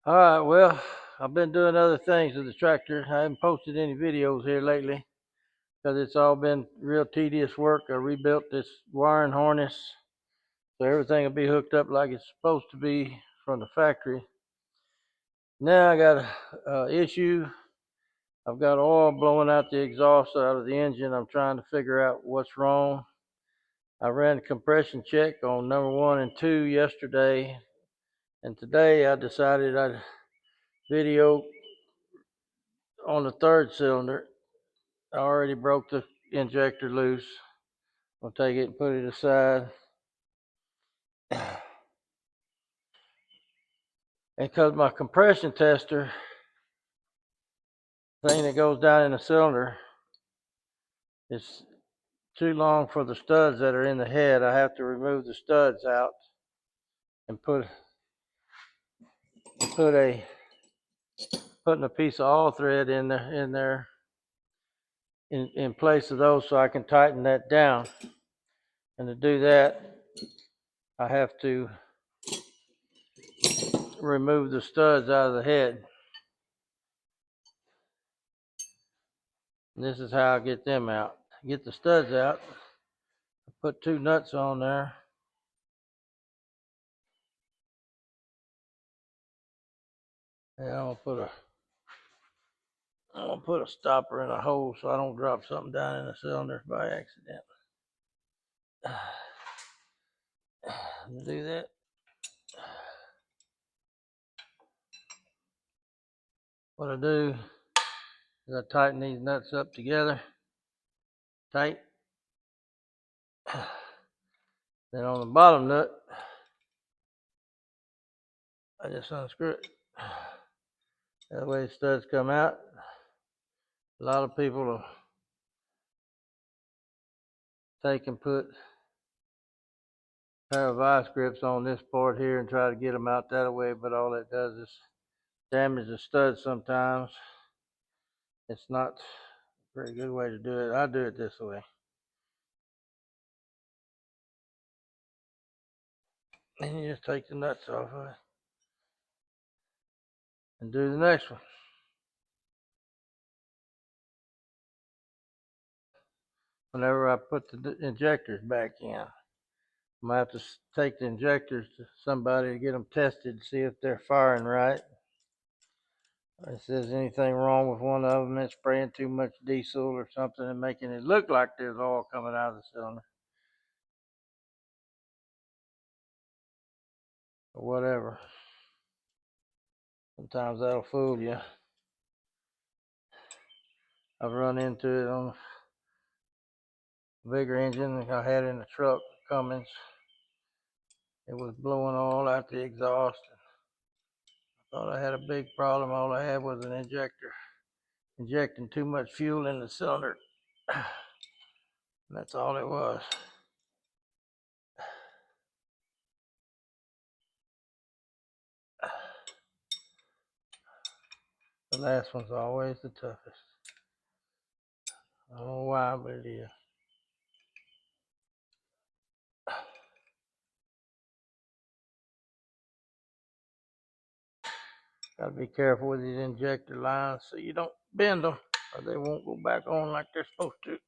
All right, well, I've been doing other things with the tractor. I haven't posted any videos here lately because it's all been real tedious work. I rebuilt this wiring harness so everything will be hooked up like it's supposed to be from the factory. Now I got a issue. I've got oil blowing out the exhaust out of the engine. I'm trying to figure out what's wrong. I ran a compression check on number 1 and 2 yesterday, and today I decided I'd video on the 3rd cylinder. I already broke the injector loose. I'll take it and put it aside. And because my compression tester thing that goes down in the cylinder is too long for the studs that are in the head, I have to remove the studs out and putting a piece of all thread in there in place of those so I can tighten that down. And to do that, I have to remove the studs out of the head. And this is how I get them out. Get the studs out. Put 2 nuts on there. And I'm gonna put a stopper in a hole so I don't drop something down in the cylinder by accident. Do that. What I do is I tighten these nuts up together, tight. Then on the bottom nut, I just unscrew it. That way the studs come out. A lot of people will take and put a pair of vice grips on this part here and try to get them out that way, but all that does is damage the studs sometimes. It's not a very good way to do it. I do it this way. And you just take the nuts off of it and do the next one. Whenever I put the injectors back in, I'm gonna have to take the injectors to somebody to get them tested to see if they're firing right. If there's anything wrong with one of them, it's spraying too much diesel or something and making it look like there's oil coming out of the cylinder or whatever. Sometimes that'll fool you. I've run into it on a bigger engine I had in the truck, Cummins. It was blowing all out the exhaust. I thought I had a big problem. All I had was an injector injecting too much fuel in the cylinder. And that's all it was. The last one's always the toughest. I don't know why, but it is. Gotta be careful with these injector lines so you don't bend them or they won't go back on like they're supposed to.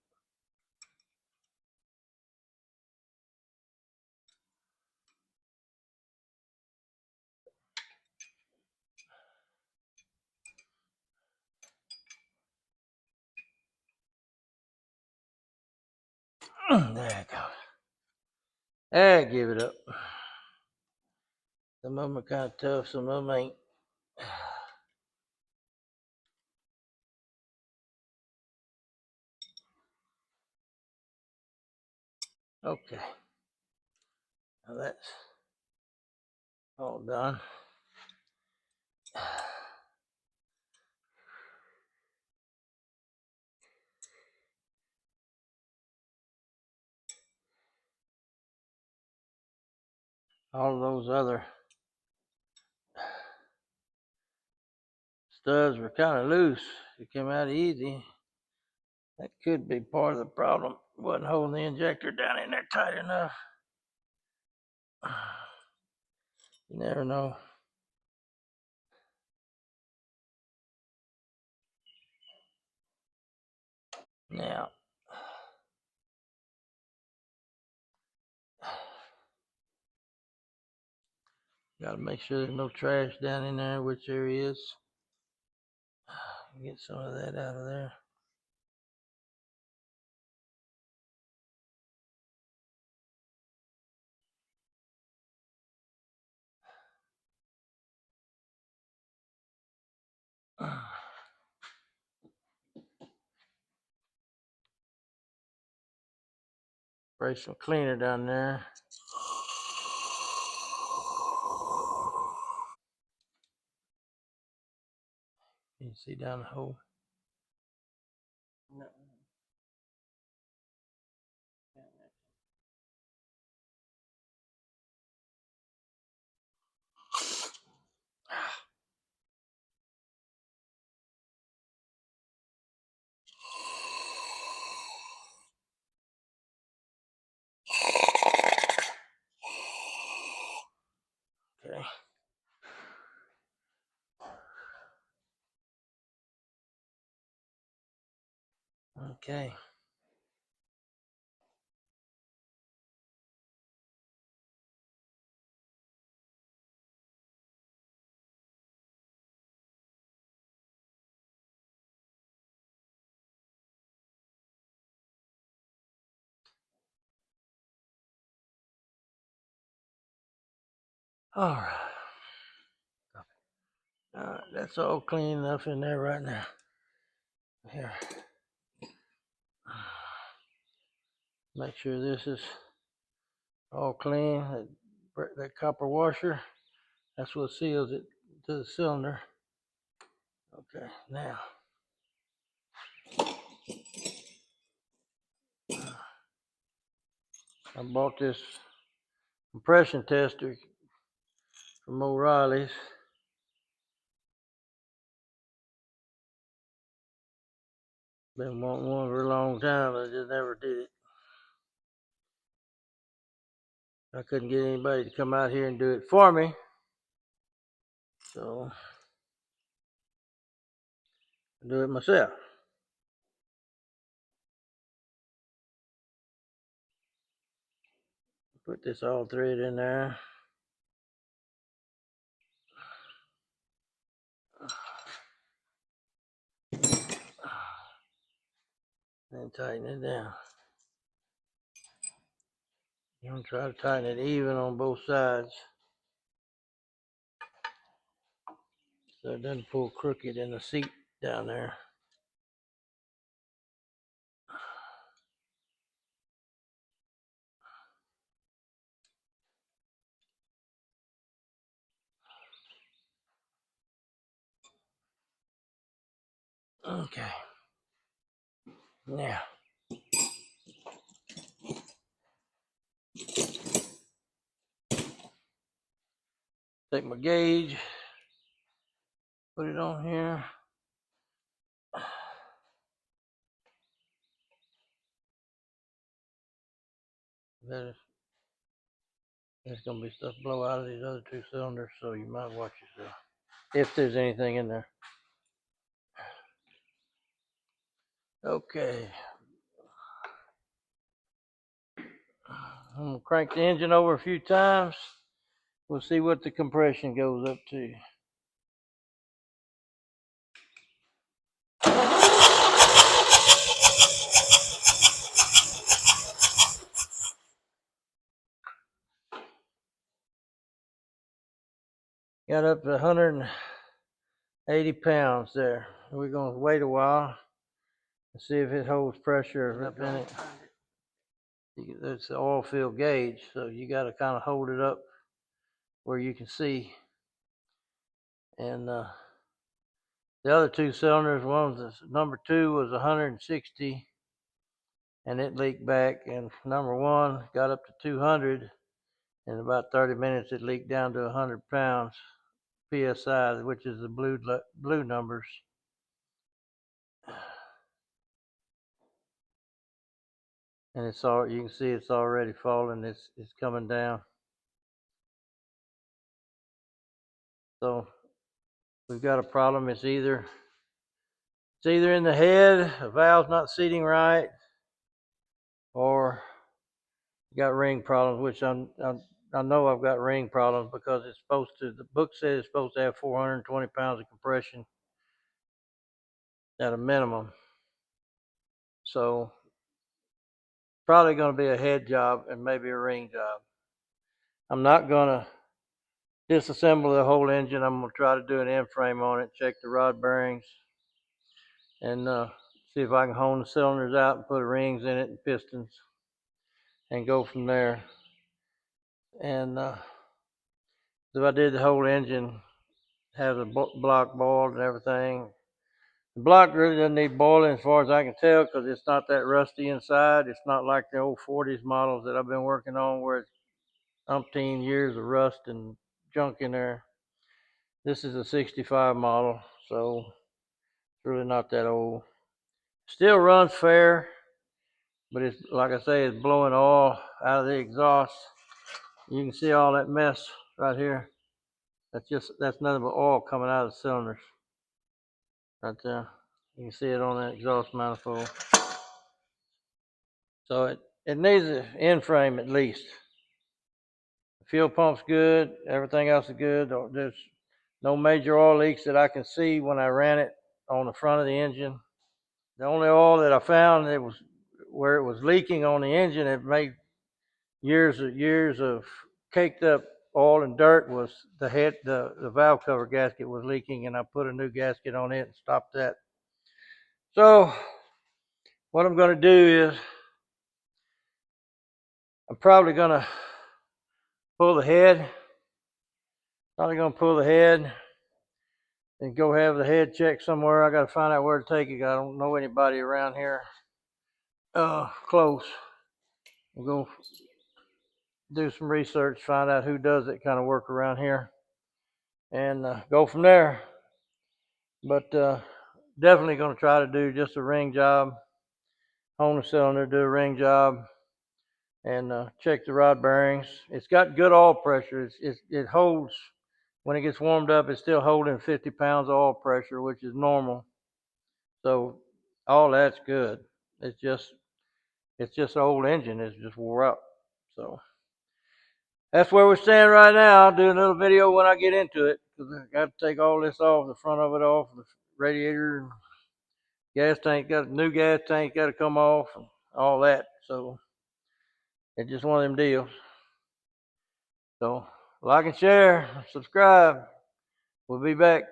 There it goes. There, give it up. Some of them are kind of tough, some of them ain't. Okay. Now that's all done. All of those other studs were kind of loose. It came out easy. That could be part of the problem. Wasn't holding the injector down in there tight enough. You never know. Now, got to make sure there's no trash down in there, which there is. Get some of that out of there. Spray some cleaner down there. You can see down the hole. No. Okay. Okay. All right. All right. That's all clean enough in there right now. Here. Make sure this is all clean. That copper washer, that's what seals it to the cylinder. Okay, now I bought this compression tester from O'Reilly's. Been wanting one for a long time, but I just never did it. I couldn't get anybody to come out here and do it for me, so I do it myself. Put this all thread in there. And tighten it down. You want to try to tighten it even on both sides, so it doesn't pull crooked in the seat down there. Okay. Now, take my gauge, put it on here. There's gonna be stuff blow out of these other two cylinders, so you might watch yourself if there's anything in there. Okay. I'm gonna crank the engine over a few times. We'll see what the compression goes up to. Got up to 180 pounds there. We're gonna wait a while and see if it holds pressure up in it. It's the oil fill gauge, so you got to kind of hold it up where you can see. And the other two cylinders, number 2 was 160, and it leaked back. And number 1 got up to 200. In about 30 minutes, it leaked down to 100 pounds psi, which is the blue numbers. And it's all, you can see it's already falling. It's coming down. So we've got a problem. It's either It's either in the head, the valve's not seating right, or you got ring problems, which I know I've got ring problems because it's supposed to, the book says it's supposed to have 420 pounds of compression at a minimum. So probably going to be a head job and maybe a ring job. I'm not going to disassemble the whole engine. I'm going to try to do an end frame on it, check the rod bearings, and see if I can hone the cylinders out and put rings in it and pistons and go from there. And if I did the whole engine, have the block boiled and everything. The block really doesn't need boiling as far as I can tell because it's not that rusty inside. It's not like the old 40s models that I've been working on where it's umpteen years of rust and junk in there. This is a 65 model, so it's really not that old. Still runs fair, but it's like I say, it's blowing oil out of the exhaust. You can see all that mess right here. That's nothing but oil coming out of the cylinders right there. You can see it on that exhaust manifold. So it needs an end frame at least. The fuel pump's good. Everything else is good. There's no major oil leaks that I can see when I ran it on the front of the engine. The only oil that I found that was where it was leaking on the engine, it made years of caked up oil and dirt, was the valve cover gasket was leaking, and I put a new gasket on it and stopped that. So what I'm going to do is I'm probably going to pull the head. Probably going to pull the head and go have the head checked somewhere. I got to find out where to take it. I don't know anybody around here close. I'm going to do some research, find out who does that kind of work around here, and go from there. But definitely going to try to do just a ring job, hone the cylinder, do a ring job, and check the rod bearings. It's got good oil pressure. It holds, when it gets warmed up, it's still holding 50 pounds of oil pressure, which is normal. So all that's good. It's just an old engine. It's just wore out. So that's where we stand right now. I'll do another video when I get into it, because I got to take all this off, the front of it off, the radiator, gas tank, got a new gas tank got to come off, and all that. So it's just one of them deals. So like and share, subscribe. We'll be back.